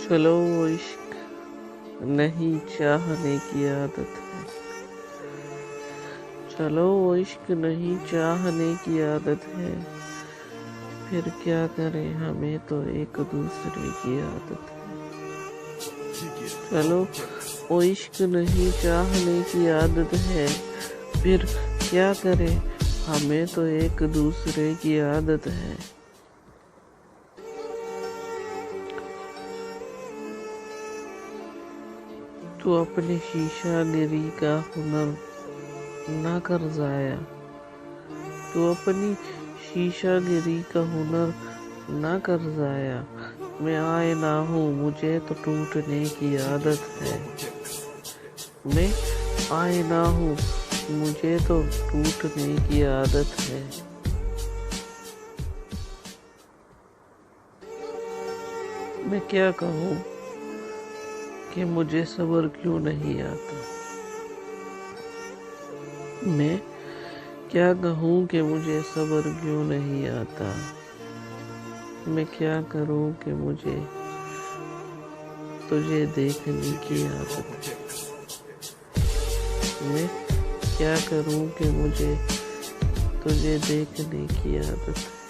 चलो वो इश्क नहीं चाहने की आदत है। चलो वो इश्क नहीं चाहने की आदत है। फिर क्या करें, हमें तो एक दूसरे की आदत है। चलो वो इश्क नहीं चाहने की आदत है। फिर क्या करें, हमें तो एक दूसरे की आदत है। तू अपनी शीशागिरी का हुनर ना कर जाया। तू अपनी शीशागिरी का हुनर ना कर जाया। मैं आईना हूँ, मुझे तो टूटने की आदत है। मैं आईना हूँ, मुझे तो टूटने की आदत है। मैं क्या कहूँ कि मुझे सब्र क्यों नहीं आता। मैं क्या कहूँ कि मुझे सब्र क्यों नहीं आता। मैं क्या करूँ कि मुझे तुझे देखने की आदत है। मैं क्या करूँ कि मुझे तुझे देखने की आदत है।